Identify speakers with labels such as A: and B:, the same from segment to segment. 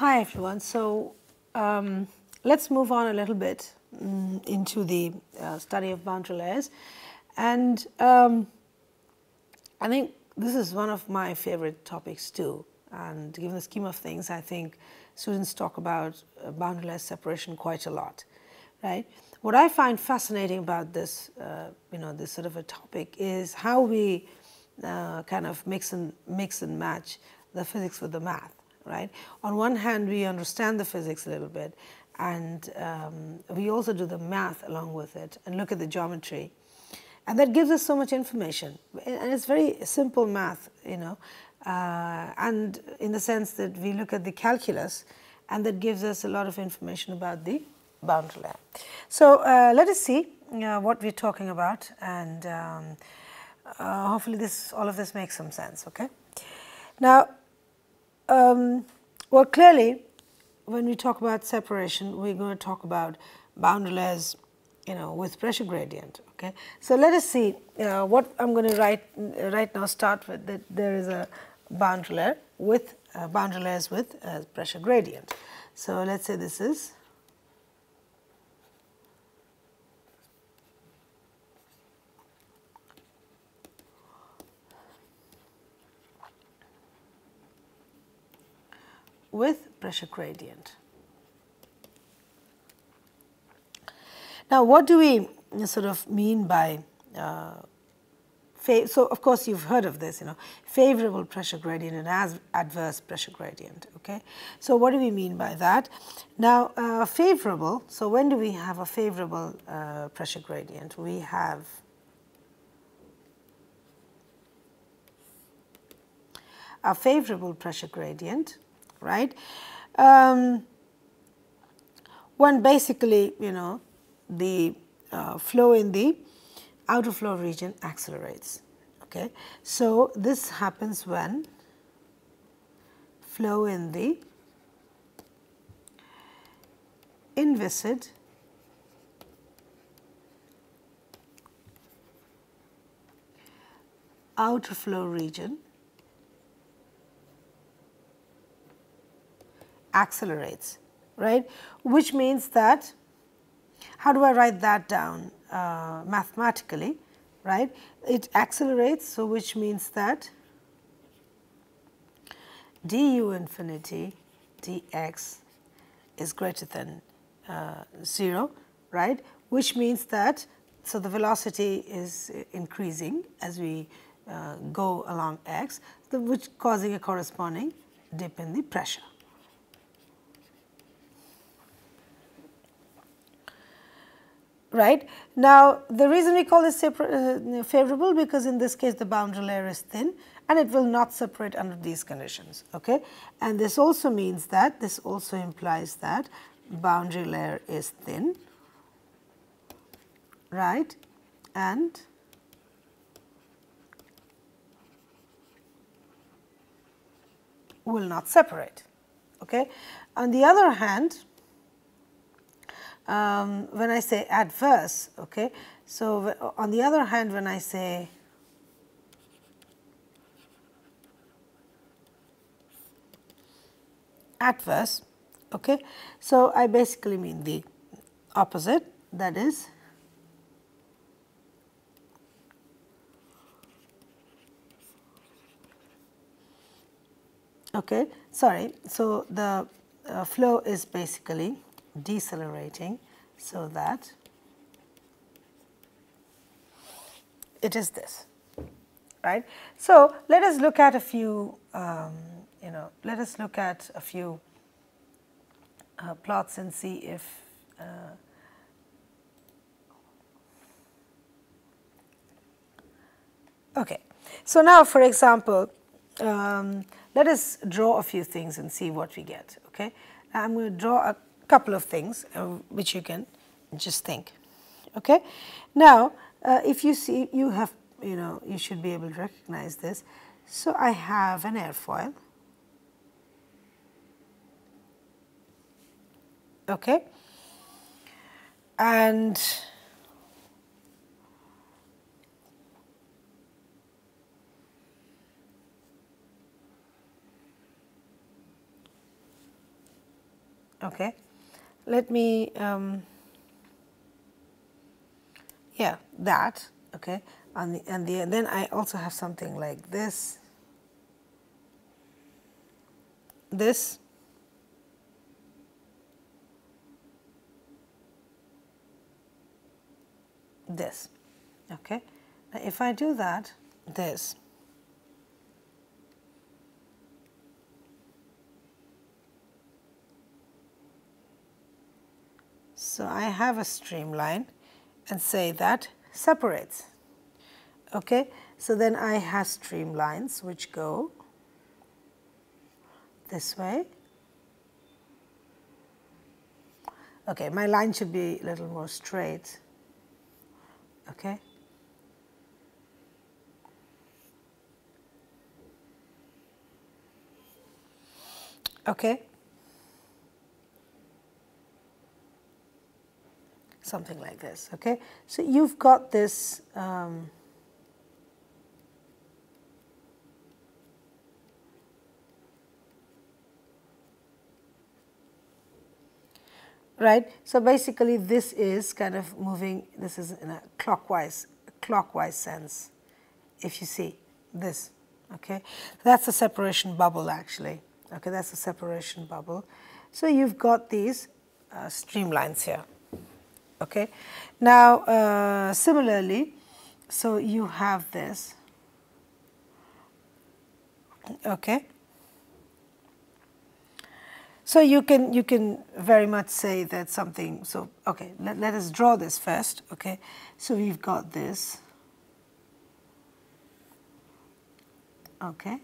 A: Hi everyone. So let's move on a little bit into the study of boundary layers, and I think this is one of my favorite topics too. And given the scheme of things, I think students talk about boundary layer separation quite a lot, right? What I find fascinating about this, this sort of a topic is how we kind of mix and match the physics with the math. Right? On one hand, we understand the physics a little bit, and we also do the math along with it and look at the geometry. And that gives us so much information. And it's very simple math, and in the sense that we look at the calculus, and that gives us a lot of information about the boundary layer. So let us see what we're talking about, and hopefully all of this makes some sense, okay? Now, well, clearly, when we talk about separation, we're going to talk about boundary layers, with pressure gradient. Okay, so let us see what I'm going to right now start with. That there is a boundary layer with boundary layers with pressure gradient. So let's say this is with pressure gradient. Now, what do we sort of mean by so of course you've heard of this, favorable pressure gradient and adverse pressure gradient. Okay, so what do we mean by that? Now, favorable. So when do we have a favorable pressure gradient? We have a favorable pressure gradient, right? When basically, the flow in the outer flow region accelerates. Okay, so this happens when flow in the inviscid outer flow region accelerates, right? Which means that, how do I write that down mathematically, right? It accelerates, so which means that du infinity dx is greater than 0, right? Which means that, so the velocity is increasing as we go along x, which causing a corresponding dip in the pressure. Right? Now, the reason we call this favorable, because in this case the boundary layer is thin and it will not separate under these conditions. Okay? And this also means that, this also implies that boundary layer is thin, right, and will not separate. Okay? On the other hand, when I say adverse, okay, so on the other hand, when I say adverse, okay, so I basically mean the opposite, that is okay, sorry, so the flow is basically decelerating, so that it is this, right? So let us look at a few, let us look at a few plots and see if okay. So now, for example, let us draw a few things and see what we get. Okay, now I'm going to draw a couple of things which you can just think. Okay, now if you see, you have, you should be able to recognize this. So I have an airfoil. Okay, and Okay, let me, yeah, that, okay, and then I also have something like this, this, this, okay. Now if I do that, this, so I have a streamline and say that separates. Okay, so then I have streamlines which go this way. Okay, my line should be a little more straight. Okay. Okay. Something like this. Okay, so you've got this. Right, so basically this is kind of moving, this is in a clockwise sense, if you see this, okay. That's a separation bubble actually, okay, that's a separation bubble. So you've got these streamlines here, okay. Now similarly, so you have this, okay. So you can very much say that something, so okay, let us draw this first, okay. So we've got this, okay.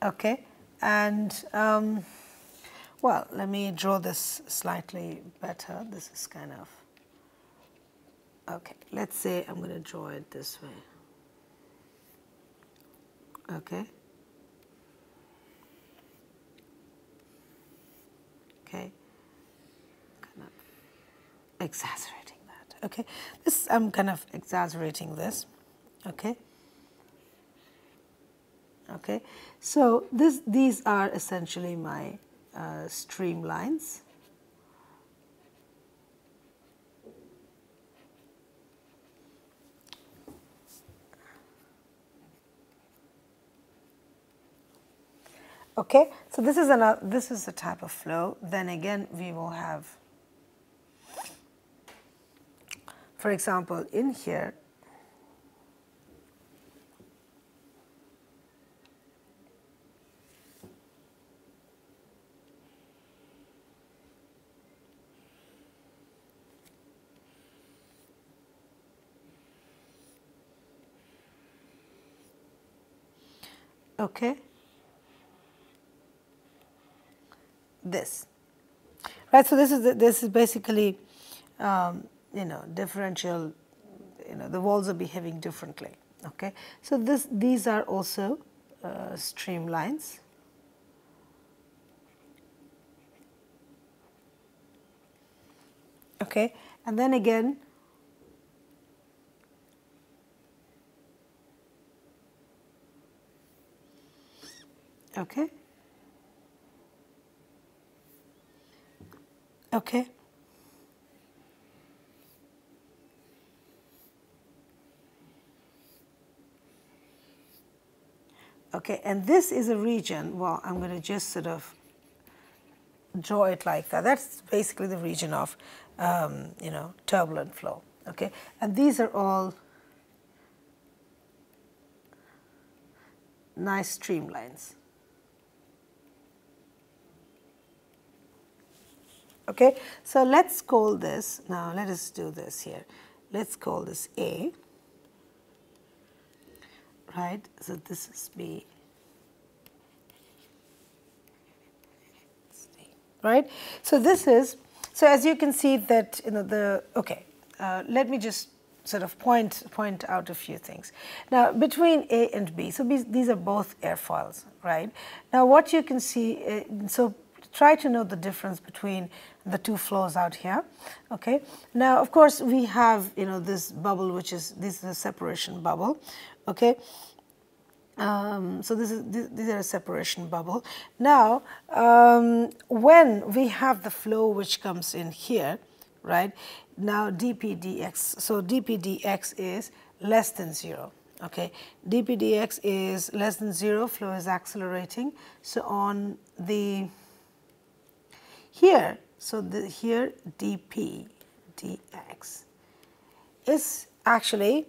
A: Okay, and well, let me draw this slightly better. This is kind of, okay, let's say I'm going to draw it this way. Okay. Okay. Kind of exaggerating that. Okay. This, I'm kind of exaggerating this. Okay. Okay. So these are essentially my streamlines. Okay, so this is a type of flow. Then again, we will have, for example, in here, okay, this, right? So this is basically, differential. The walls are behaving differently. Okay, so these are also streamlines. Okay, and then again, okay, okay. Okay, and this is a region, well, I'm going to just sort of draw it like that. That's basically the region of, turbulent flow. Okay, and these are all nice streamlines. Okay, so let's call this, now let us do this here. Let's call this A, right? So this is B, right? So this is, so as you can see that, let me just sort of point out a few things. Now, between A and B, so these are both airfoils, right? Now, what you can see, so try to know the difference between the two flows out here. Okay. Now, of course, we have, you know, this bubble, which is, this is a separation bubble. Okay. So these are a separation bubble. Now, when we have the flow which comes in here, right? Now dp dx. So dp dx is less than 0. Okay, dp dx is less than 0. Flow is accelerating. So on the here, so here dp dx is actually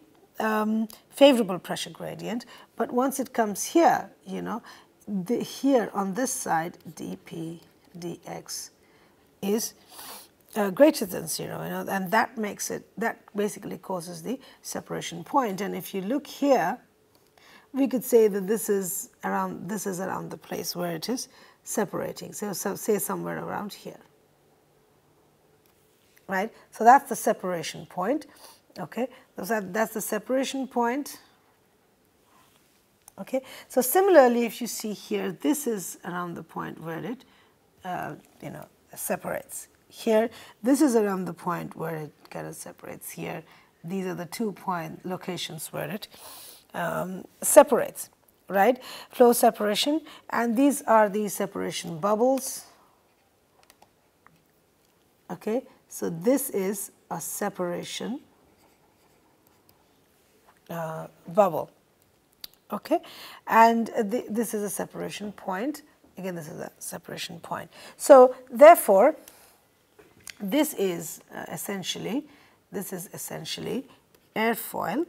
A: favorable pressure gradient, but once it comes here, you know, here on this side dp dx is greater than 0, you know, and that makes it, that basically causes the separation point. And if you look here, we could say that this is around the place where it is separating. So say somewhere around here, right? So that's the separation point. Okay, so that's the separation point. Okay, so similarly, if you see here, this is around the point where it, you know, separates. Here, this is around the point where it kind of separates here. These are the 2 point locations where it separates, right? Flow separation, and these are the separation bubbles. Okay, so this is a separation bubble. Okay, and this is a separation point. Again, this is a separation point. So therefore, this is essentially airfoil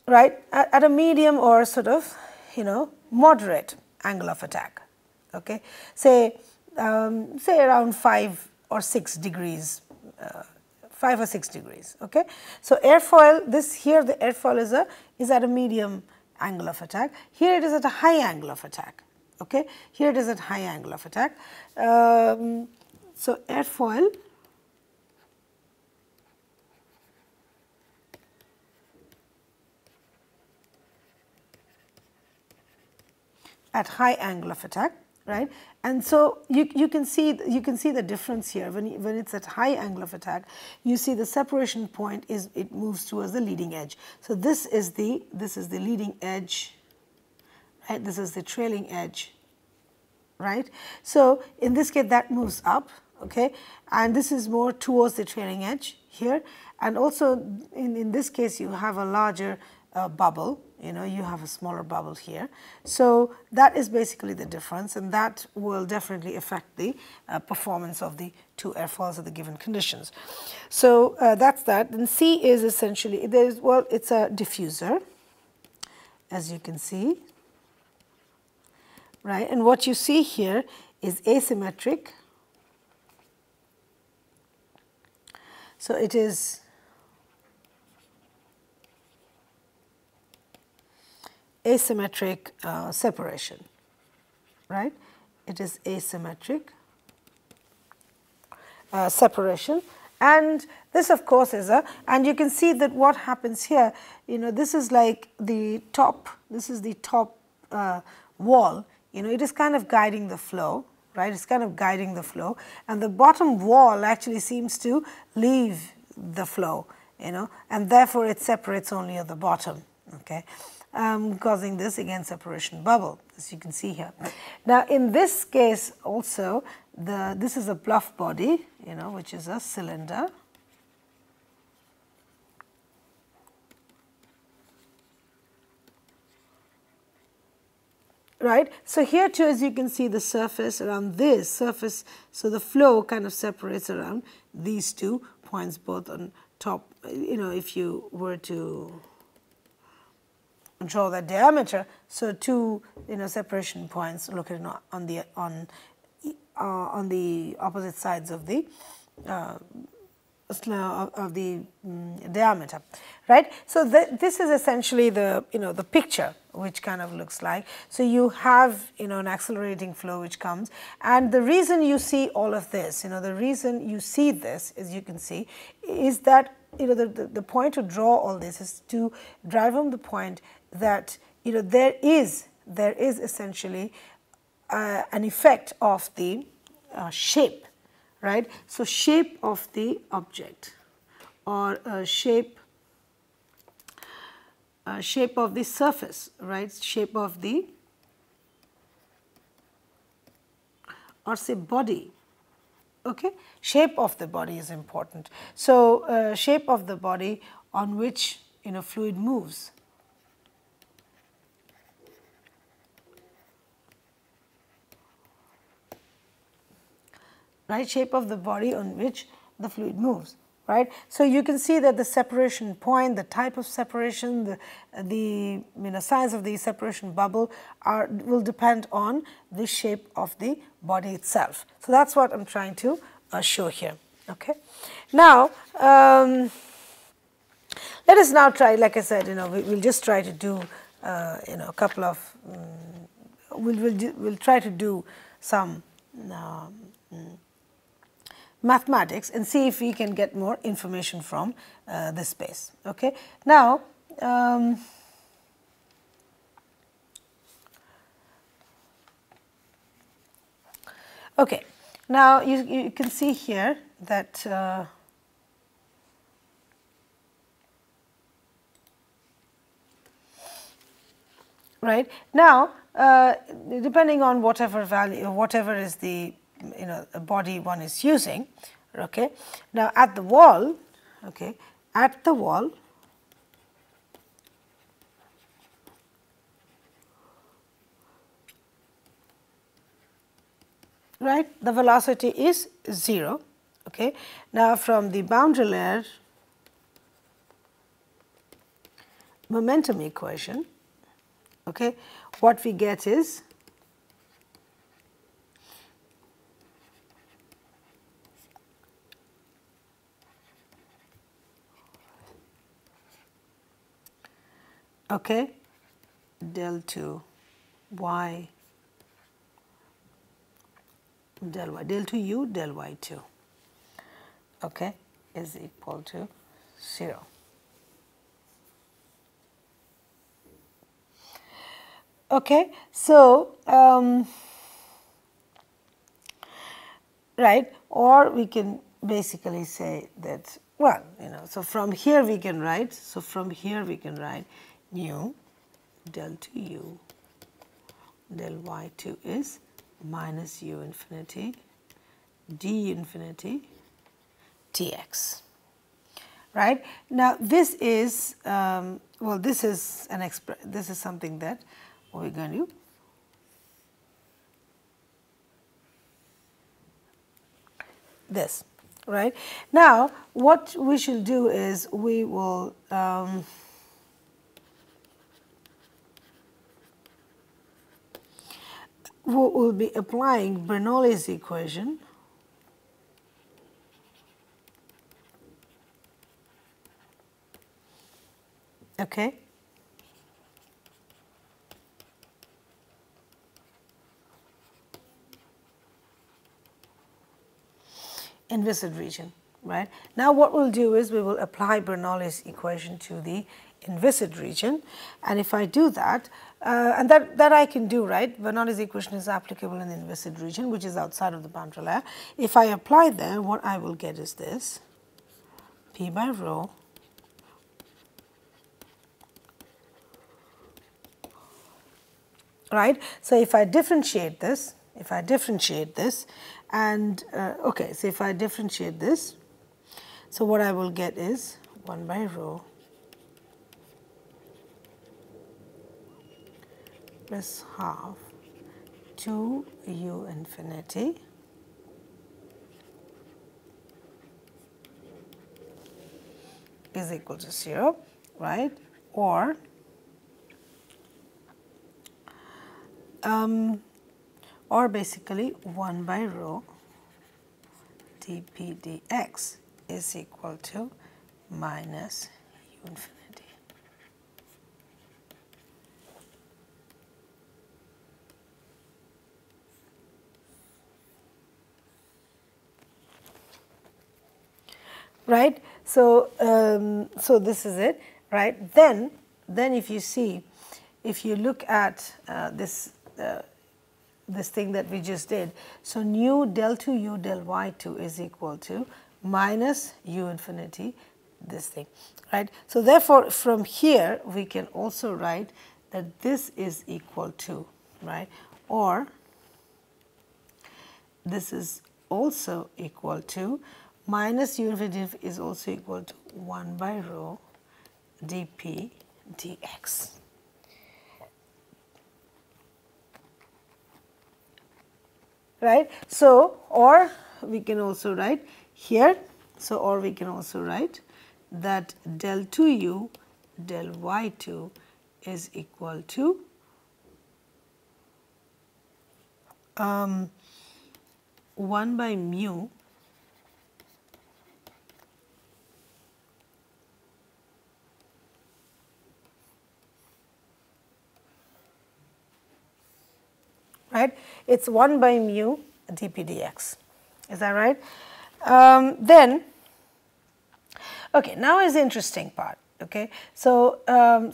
A: right at a medium or sort of, you know, moderate angle of attack. Okay, say around 5 or 6 degrees. 5 or 6 degrees. Okay, so airfoil, this here the airfoil is at a medium angle of attack. Here it is at a high angle of attack. Okay, here it is at high angle of attack. So airfoil at high angle of attack, right? And so you can see the difference here. When it's at high angle of attack, you see the separation point is, it moves towards the leading edge. So this is the leading edge, right? This is the trailing edge, right? So in this case, that moves up, okay, and this is more towards the trailing edge here. And also in this case, you have a larger bubble. You know, you have a smaller bubble here. So that is basically the difference, and that will definitely affect the performance of the two airfoils at the given conditions. So that's that. And C is essentially, it's a diffuser, as you can see, right? And what you see here is asymmetric. So it is asymmetric separation, right? It is asymmetric separation, and this of course is and you can see that what happens here, you know, this is like the top, this is the top wall, you know, it is kind of guiding the flow, right? It's kind of guiding the flow, and the bottom wall actually seems to leave the flow, you know, and therefore it separates only at the bottom, okay? Causing this, again, separation bubble, as you can see here. Now, in this case also, this is a bluff body, you know, which is a cylinder. Right. So here too, as you can see, the surface around this surface, so the flow kind of separates around these 2 points, both on top. You know, if you were to draw that diameter, so 2, you know, separation points located on the opposite sides of the of the diameter, right? So this is essentially the the picture which kind of looks like. So you have an accelerating flow which comes, and the reason you see all of this, the reason you see this, as you can see, is that the point to draw all this is to drive home the point that there is essentially an effect of the shape, right? So shape of the object, or shape of the surface, right? Shape of the, or say body, okay? Shape of the body is important. So shape of the body on which fluid moves. Right, shape of the body on which the fluid moves, right? So you can see that the separation point, the type of separation, the size of the separation bubble will depend on the shape of the body itself. So that's what I'm trying to show here. Okay. Now let us now try. Like I said, we'll just try to do a couple of. We'll try to do some. Mathematics and see if we can get more information from this space. Okay. Now, okay. Now you can see here that right now, depending on whatever value, whatever is the body one is using, okay. Now at the wall, okay, at the wall, right, the velocity is 0, okay. Now from the boundary layer momentum equation, okay, what we get is okay, del 2 y del y, del 2 u del y 2, okay, is equal to 0. Okay, so right, or we can basically say that, well, so from here we can write, nu del 2u del y2 is minus u infinity d infinity dx. Right now, this is well, this is something that we're going to this. Right now, what we shall do is we will we'll be applying Bernoulli's equation. Okay. In viscid region, right? Now what we'll do is we will apply Bernoulli's equation to the inviscid region, and if I do that, and that I can do, right? Bernoulli's equation is applicable in the inviscid region, which is outside of the boundary layer. If I apply there, what I will get is this, P by rho right. So if I differentiate this, and okay, so if I differentiate this, so what I will get is 1 by rho plus half 2 u infinity is equal to 0, right? Or basically 1 by rho dp dx is equal to minus u infinity. Right. So, so this is it, right? Then if you see, if you look at this thing that we just did, so nu del 2 u del y2 is equal to minus u infinity, this thing, right? So therefore, from here we can also write that this is equal to, right, or this is also equal to minus u infinity is also equal to 1 by rho dp dx. Right. So, or we can also write here, so or we can also write that del 2u del y2 is equal to 1 by mu right. It is 1 by mu dp dx. Is that right? Then, okay, now is the interesting part. Okay, so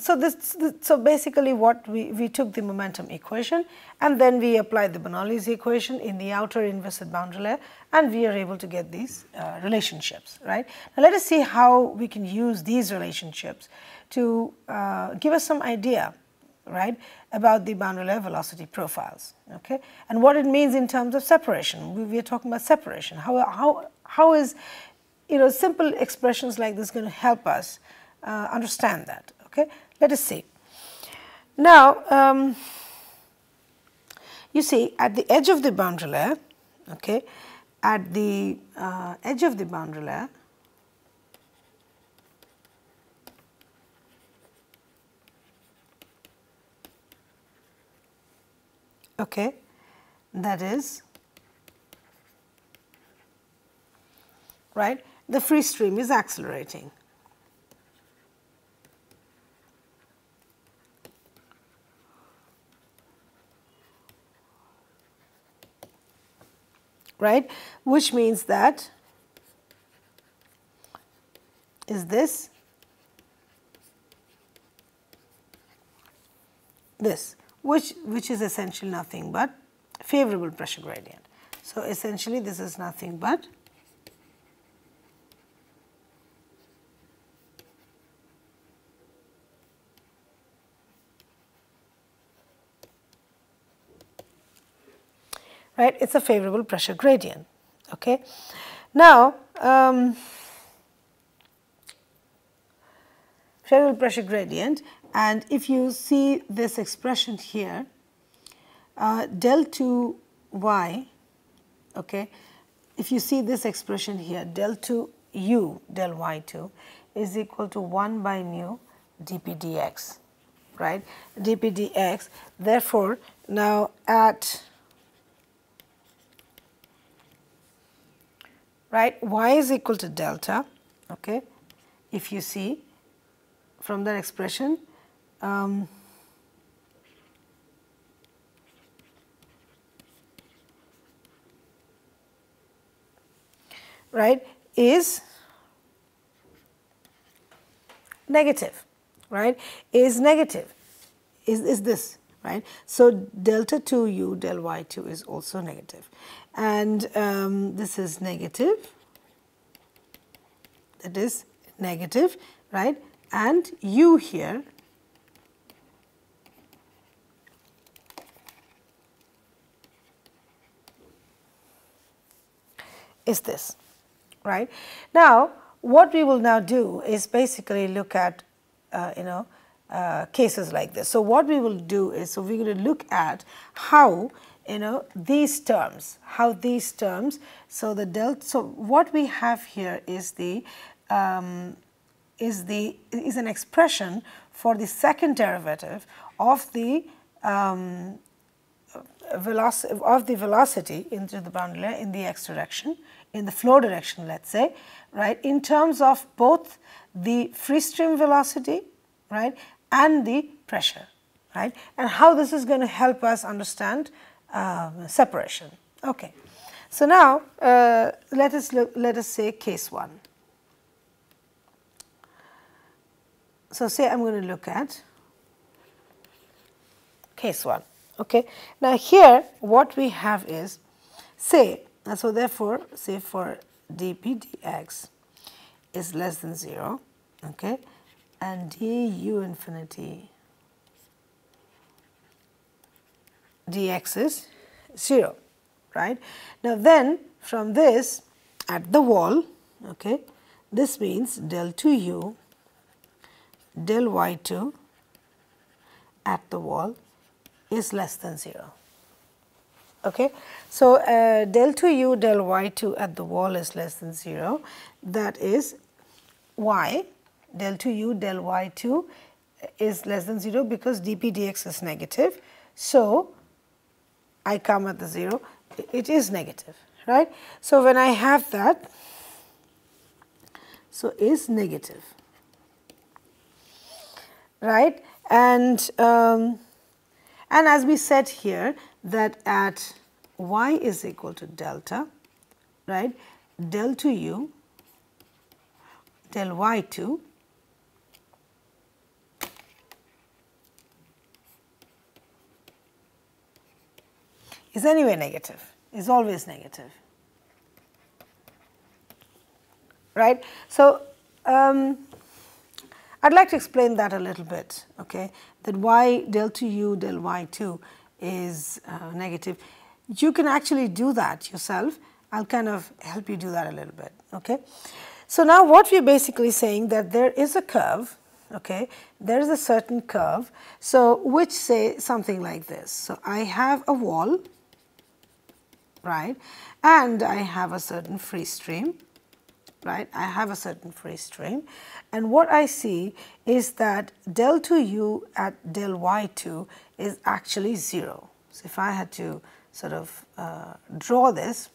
A: so basically what we took the momentum equation and then we applied the Bernoulli's equation in the outer inviscid boundary layer, and we are able to get these relationships, right? Now let us see how we can use these relationships to give us some idea, right, about the boundary layer velocity profiles, okay, and what it means in terms of separation. We are talking about separation. How is, you know, simple expressions like this going to help us understand that? Okay, let us see. Now, you see, at the edge of the boundary layer, okay, at the edge of the boundary layer, okay, that is, right, the free stream is accelerating. Right, which means that is this, which is essentially nothing but favorable pressure gradient. So essentially this is nothing but right, it is a favorable pressure gradient. Okay. Now, favorable pressure gradient, and if you see this expression here, del 2y, okay, if you see this expression here, del 2u del y2 is equal to 1 by mu dp dx, right, dp dx. Therefore, now at right, y is equal to delta, okay, if you see from that expression, right, is negative, right, is negative, is this, right. So, delta 2u del y2 is also negative, and this is negative, that is negative, right, and u here is this, right. Now, what we will now do is basically look at, cases like this. So, what we will do is, so we are going to look at how, these terms, so the delta, so what we have here is the, is an expression for the second derivative of the velocity into the boundary layer in the x direction in the flow direction, let's say, right, in terms of both the free stream velocity, right, and the pressure, right, and how this is going to help us understand separation. Okay. So now let us say case 1. So say I'm going to look at case 1. Okay. Now here what we have is, say, so therefore say for dp dx is less than 0, okay, and du infinity dx is 0, right. Now then from this at the wall, okay, this means del 2u del y2 at the wall is less than 0. Okay. So del 2u del y2 at the wall is less than 0. That is why del 2u del y2 is less than 0, because dp dx is negative. So I come at the 0, it is negative, right. So when I have that, so is negative, right, and as we said here that at y is equal to delta, right, del 2u del y2 is anyway negative, is always negative, right. So I'd like to explain that a little bit, okay, that why del 2u del y2 is negative. You can actually do that yourself. I'll kind of help you do that a little bit, okay. So now what we're basically saying that there is a curve, okay, there is a certain curve, so which say something like this. So I have a wall, right, and I have a certain free stream, right, I have a certain free stream, and what I see is that del 2u at del y2 is actually 0. So if I had to sort of draw this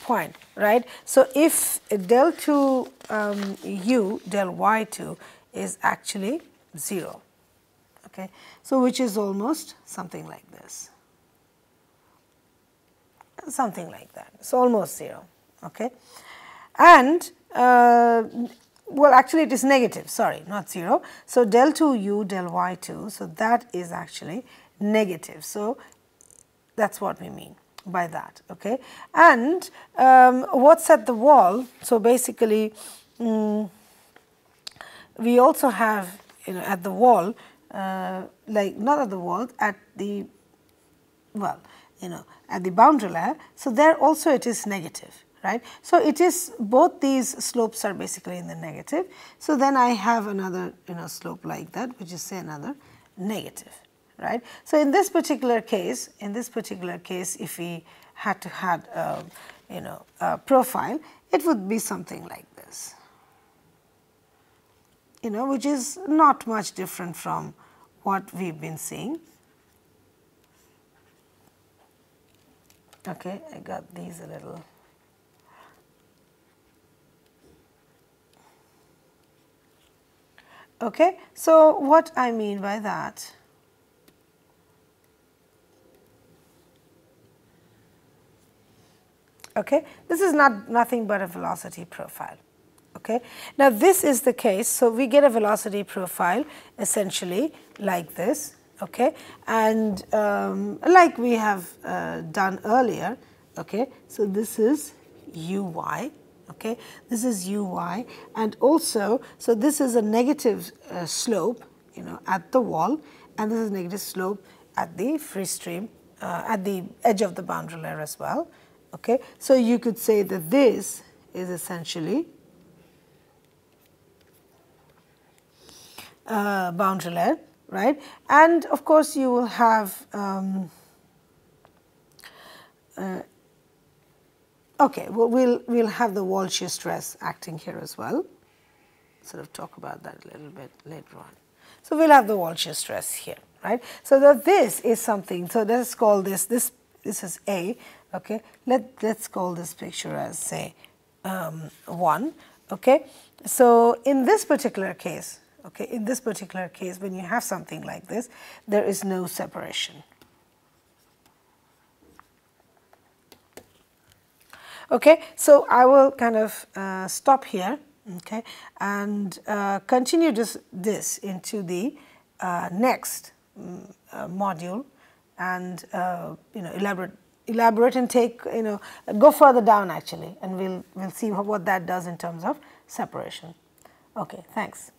A: point, right. So if del 2u del y2 is actually 0, okay, so which is almost something like this, something like that, it's almost 0, okay, and well actually it is negative, sorry, not 0. So del 2u del y2, so that is actually negative, so that's what we mean by that, okay. And what's at the wall, so basically we also have, you know, at the wall, like not at the wall, at the, well, you know, at the boundary layer, so there also it is negative, right. So it is, both these slopes are basically in the negative, so then I have another, you know, slope like that, which is say another negative, right. So in this particular case, if we had to have you know, a profile, it would be something like this, you know, which is not much different from what we've been seeing. Okay, I got these a little. Okay, so what I mean by that, okay, this is nothing but a velocity profile. Okay, now this is the case, so we get a velocity profile essentially like this. Okay, and like we have done earlier. Okay, so this is uy. Okay, this is uy, and also so this is a negative slope, you know, at the wall, and this is negative slope at the free stream, at the edge of the boundary layer as well. Okay, so you could say that this is essentially boundary layer, right? And of course, you will have okay. Well, we'll have the wall shear stress acting here as well. Sort of talk about that a little bit later on. So we'll have the wall shear stress here, right? So that this is something. So let's call this is A, Okay, let's call this picture as, say, 1. Okay, so in this particular case, when you have something like this, there is no separation. Okay, so I will kind of stop here, okay, and continue this into the next module, and elaborate and take, go further down actually, and we'll see what that does in terms of separation. Okay, thanks.